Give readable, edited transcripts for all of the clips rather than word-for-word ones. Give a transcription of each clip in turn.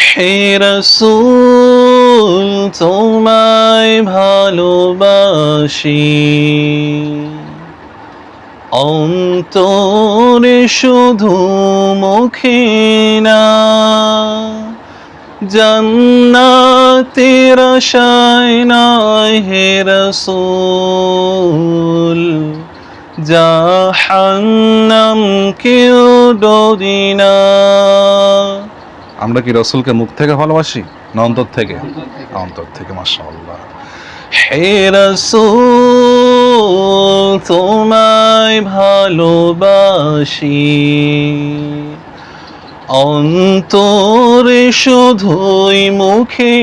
হে রাসূল তোমায় ভালোবাসি, অন্তরে শুধু মুখে না, জান্নাতের আশায় নয় হে রাসূল, জাহান্নাম কেউ ডরি না। আমরা কি রাসূলকে মুখ থেকে ভালোবাসি না অন্তর থেকে? অন্তর থেকে, মাশাআল্লাহ। হে রাসূল তোমায় ভালোবাসি, অন্তরে শুধুই মুখে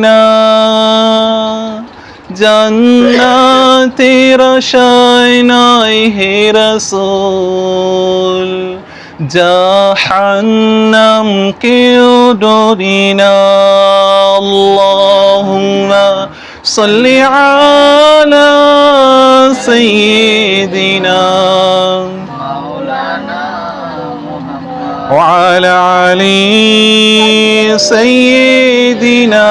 না, জান্নাতের আশায় নয় হে রাসূল, জাহান্নাম কেউ ডরি না। আল্লাহুম্মা সাল্লি আলা সাইয়্যিদিনা وعلى آل سيدنا।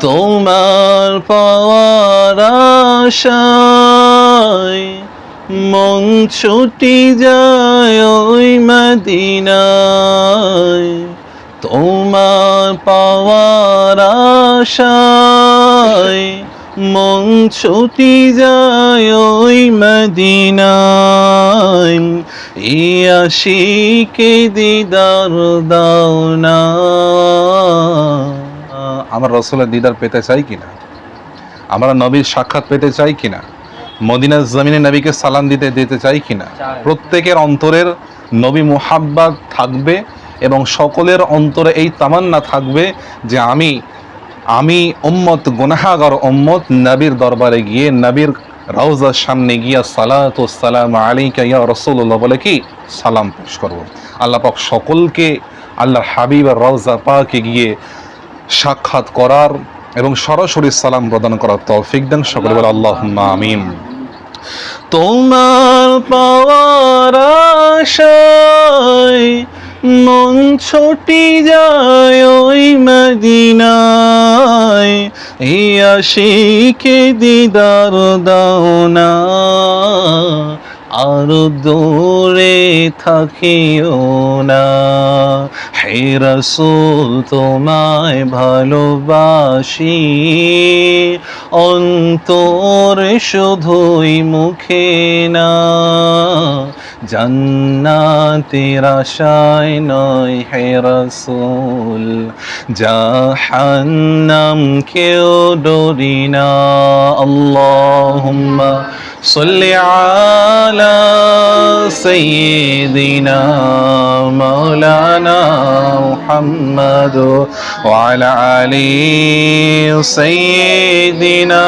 তোমার পাওয়ার আশায় মন ছুটি যায় ওই মদিনায়, তোমার পাওয়ার আশায় মন ছুটি যায় ওই মদিনায়, এই আশিকে দিদার দাও না। আমরা রাসূলের দিদার পেতে চাই কিনা? আমরা নবীর সাক্ষাৎ পেতে চাই কিনা? মদিনার জমিনে নবীকে সালাম দিতে চাই কিনা? প্রত্যেকের অন্তরের নবী মুহাব্বত থাকবে এবং সকলের অন্তরে এই তামান্না থাকবে যে আমি উম্মত, গুনাহগার উম্মত, নবীর দরবারে গিয়ে নবীর রওজার সামনে গিয়া সালাতু ওয়াসসালামু আলাইকা ইয়া রাসূলুল্লাহ বলে কি সালাম পেশ করব। আল্লাহ পাক সকলকে আল্লাহর হাবিবের রওজা পাকে গিয়ে সাক্ষাৎ করার এবং সরাসরি সালাম প্রদান করার তৌফিক দেন। সকলে বলে আল্লাহুম্মা আমিন। তোমার পাওয়ার আশায় মন ছুটি যায় ওই মদিনায়, এই আশিকে দিদার দাও না। আর দূরে থাকিও না হে রাসূল তোমায় ভালোবাসি, অন্তরে শুধুই মুখে না, জান্নাতের আশায় নয় হে রাসূল, জাহান্নাম কেউ ডরি না। আল্লাহুম্মা সাল্লি আলা সাইয়্যিদিনা মাওলানা মুহাম্মাদ ওয়া আলা আলি সাইয়্যিদিনা